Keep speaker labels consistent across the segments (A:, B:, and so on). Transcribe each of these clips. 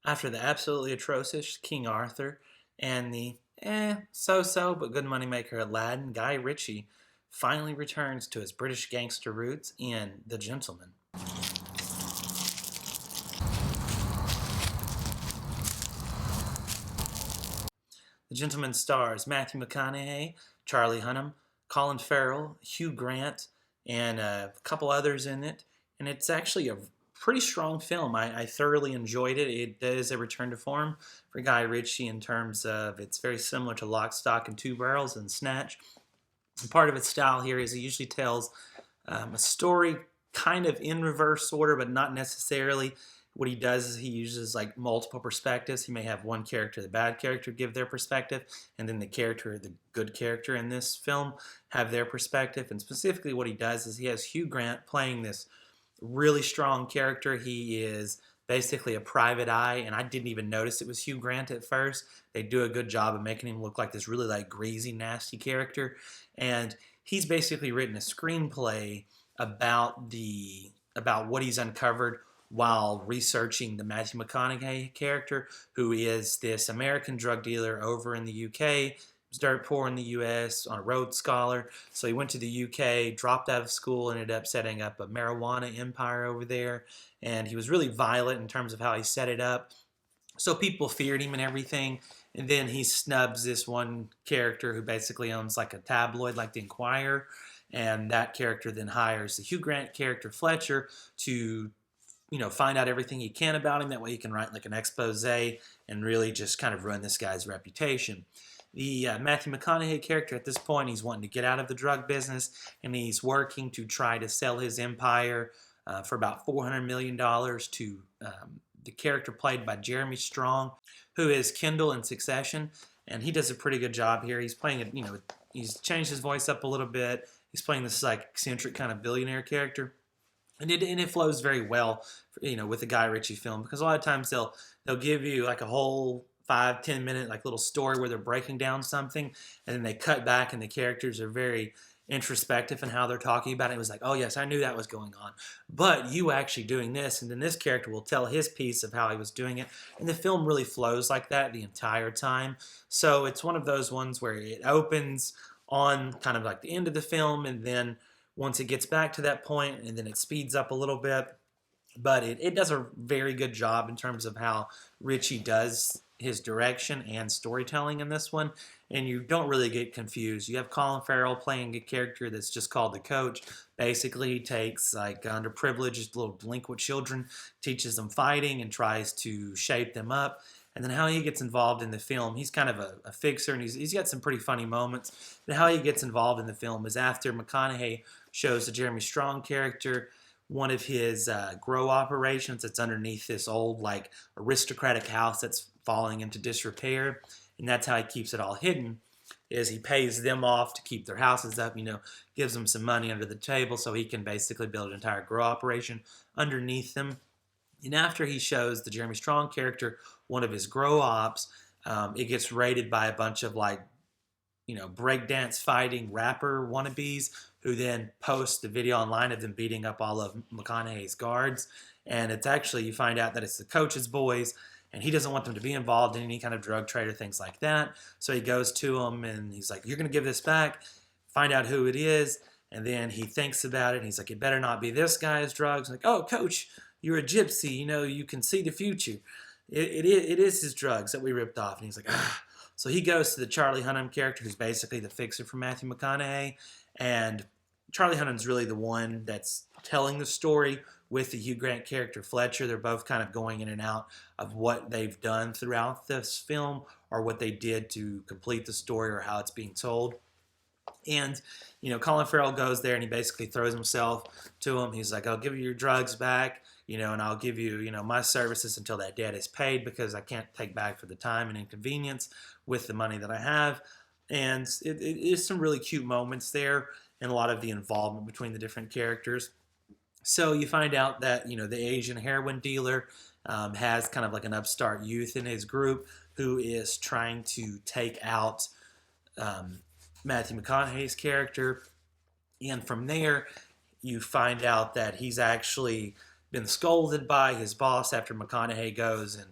A: After the absolutely atrocious King Arthur and the so-so but good moneymaker Aladdin, Guy Ritchie finally returns to his British gangster roots in The Gentleman. The Gentleman stars Matthew McConaughey, Charlie Hunnam, Colin Farrell, Hugh Grant, and a couple others in it. And it's actually a pretty strong film. I thoroughly enjoyed it. It is a return to form for Guy Ritchie in terms of it's very similar to Lock, Stock, and Two Barrels and Snatch. And part of its style here is he usually tells a story kind of in reverse order, but not necessarily. What he does is he uses like multiple perspectives. He may have one character, the bad character, give their perspective, and then the character, the good character in this film, have their perspective. And specifically what he does is he has Hugh Grant playing this really strong character. He is basically a private eye, and I didn't even notice it was Hugh Grant at first. They do a good job of making him look like this really like greasy, nasty character. And he's basically written a screenplay about what he's uncovered while researching the Matthew McConaughey character, who is this American drug dealer over in the UK. He was dirt poor in the US, on a Rhodes Scholar. So he went to the UK, dropped out of school, ended up setting up a marijuana empire over there. And he was really violent in terms of how he set it up. So people feared him and everything. And then he snubs this one character who basically owns like a tabloid like the Enquirer. And that character then hires the Hugh Grant character Fletcher to find out everything he can about him. That way he can write like an expose and really just kind of ruin this guy's reputation. The Matthew McConaughey character at this point, he's wanting to get out of the drug business, and he's working to try to sell his empire for about $400 million to the character played by Jeremy Strong, who is Kendall in Succession, and he does a pretty good job here. He's playing it, he's changed his voice up a little bit. He's playing this like eccentric kind of billionaire character. And it flows very well, with the Guy Ritchie film, because a lot of times they'll give you like a whole 5-10 minute like little story where they're breaking down something, and then they cut back and the characters are very introspective in how they're talking about it. It was like, oh yes, I knew that was going on, but you actually doing this, and then this character will tell his piece of how he was doing it, and the film really flows like that the entire time. So it's one of those ones where it opens on kind of like the end of the film, and then once it gets back to that point, and then it speeds up a little bit. But it does a very good job in terms of how Ritchie does his direction and storytelling in this one, and you don't really get confused. You have Colin Farrell playing a character that's just called the coach. Basically, he takes like underprivileged little delinquent children, teaches them fighting, and tries to shape them up. And then how he gets involved in the film, he's kind of a fixer, and he's got some pretty funny moments. And how he gets involved in the film is after McConaughey shows the Jeremy Strong character one of his grow operations that's underneath this old like aristocratic house that's falling into disrepair, and that's how he keeps it all hidden, is he pays them off to keep their houses up, gives them some money under the table so he can basically build an entire grow operation underneath them. And after he shows the Jeremy Strong character one of his grow ops, it gets raided by a bunch of like, breakdance fighting rapper wannabes who then post the video online of them beating up all of McConaughey's guards. And it's actually, you find out that it's the coach's boys, and he doesn't want them to be involved in any kind of drug trade or things like that. So he goes to them and he's like, you're going to give this back, find out who it is. And then he thinks about it and he's like, it better not be this guy's drugs. Like, oh, coach, you're a gypsy, you can see the future. It is his drugs that we ripped off. And he's like, ah. So he goes to the Charlie Hunnam character, who's basically the fixer for Matthew McConaughey. And Charlie Hunnam's really the one that's telling the story with the Hugh Grant character Fletcher. They're both kind of going in and out of what they've done throughout this film, or what they did to complete the story, or how it's being told. And, Colin Farrell goes there and he basically throws himself to him. He's like, I'll give you your drugs back, and I'll give you, my services until that debt is paid, because I can't take back for the time and inconvenience with the money that I have. And it is some really cute moments there, and a lot of the involvement between the different characters. So you find out that, the Asian heroin dealer has kind of like an upstart youth in his group who is trying to take out Matthew McConaughey's character. And from there, you find out that he's actually been scolded by his boss after McConaughey goes and,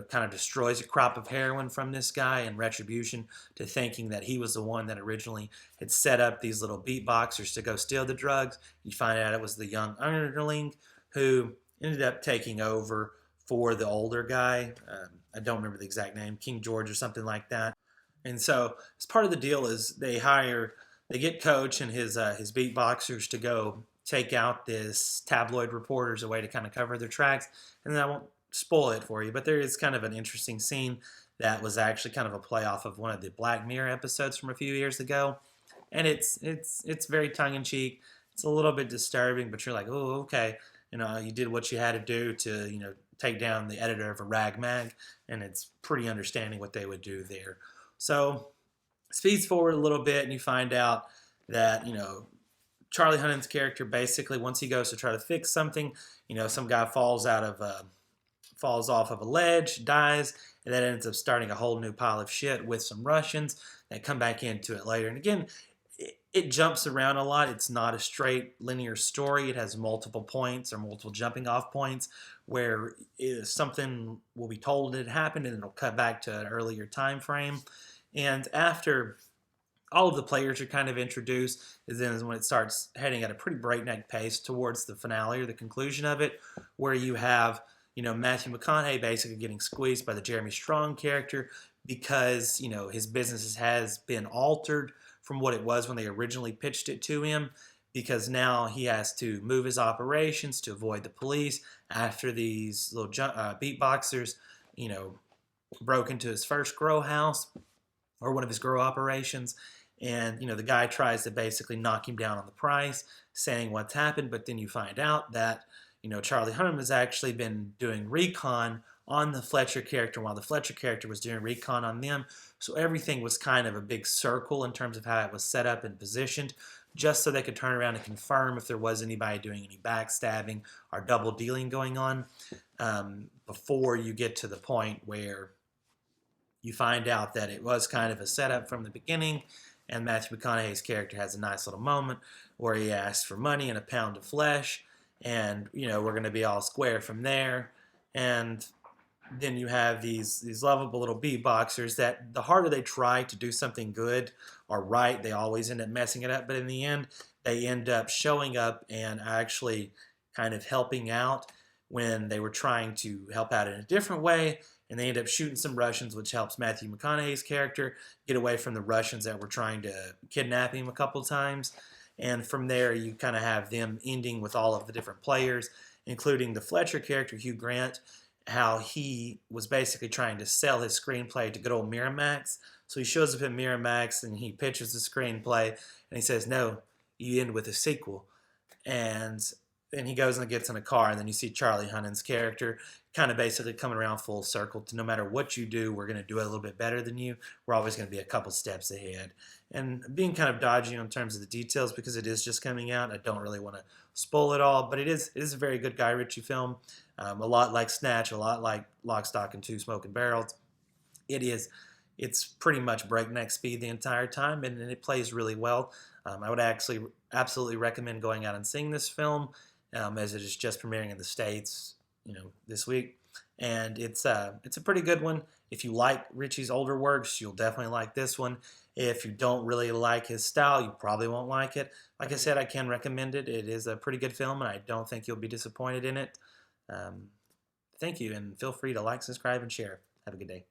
A: kind of destroys a crop of heroin from this guy in retribution to thinking that he was the one that originally had set up these little beatboxers to go steal the drugs. You find out it was the young underling who ended up taking over for the older guy. I don't remember the exact name, King George or something like that. And so, as part of the deal is they get Coach and his beatboxers to go take out this tabloid reporters, a way to kind of cover their tracks. And then I won't spoil it for you, but there is kind of an interesting scene that was actually kind of a play off of one of the Black Mirror episodes from a few years ago, and it's very tongue in cheek. It's a little bit disturbing, but you're like, oh, okay, you did what you had to do to take down the editor of a rag mag, and it's pretty understanding what they would do there. So speeds forward a little bit, and you find out that Charlie Hunnam's character basically, once he goes to try to fix something, some guy falls off of a ledge, dies, and that ends up starting a whole new pile of shit with some Russians that come back into it later. And again, it jumps around a lot. It's not a straight linear story. It has multiple points or multiple jumping off points where something will be told it happened and it'll cut back to an earlier time frame. And after all of the players are kind of introduced, is then when it starts heading at a pretty breakneck pace towards the finale or the conclusion of it, where you have Matthew McConaughey basically getting squeezed by the Jeremy Strong character because his business has been altered from what it was when they originally pitched it to him, because now he has to move his operations to avoid the police after these little beatboxers broke into his first grow house or one of his grow operations. And the guy tries to basically knock him down on the price, saying what's happened, but then you find out that Charlie Hunnam has actually been doing recon on the Fletcher character while the Fletcher character was doing recon on them. So everything was kind of a big circle in terms of how it was set up and positioned, just so they could turn around and confirm if there was anybody doing any backstabbing or double dealing going on, before you get to the point where you find out that it was kind of a setup from the beginning. And Matthew McConaughey's character has a nice little moment where he asks for money and a pound of flesh, and we're going to be all square from there. And then you have these lovable little beatboxers that the harder they try to do something good or right, they always end up messing it up. But in the end, they end up showing up and actually kind of helping out when they were trying to help out in a different way. And they end up shooting some Russians, which helps Matthew McConaughey's character get away from the Russians that were trying to kidnap him a couple times. And from there, you kind of have them ending with all of the different players, including the Fletcher character, Hugh Grant, how he was basically trying to sell his screenplay to good old Miramax. So he shows up at Miramax and he pitches the screenplay, and he says, no, you end with a sequel. And then he goes and gets in a car, and then you see Charlie Hunnam's character kind of basically coming around full circle to no matter what you do, we're going to do it a little bit better than you. We're always going to be a couple steps ahead. And being kind of dodgy in terms of the details because it is just coming out, I don't really want to spoil it all, but it is a very good Guy Ritchie film. A lot like Snatch, a lot like Lock, Stock, and Two Smoking Barrels. It's pretty much breakneck speed the entire time, and it plays really well. I would actually absolutely recommend going out and seeing this film, as it is just premiering in the States, this week. And it's a pretty good one. If you like Ritchie's older works, you'll definitely like this one. If you don't really like his style, you probably won't like it. Like I said, I can recommend it. It is a pretty good film, and I don't think you'll be disappointed in it. Thank you, and feel free to like, subscribe, and share. Have a good day.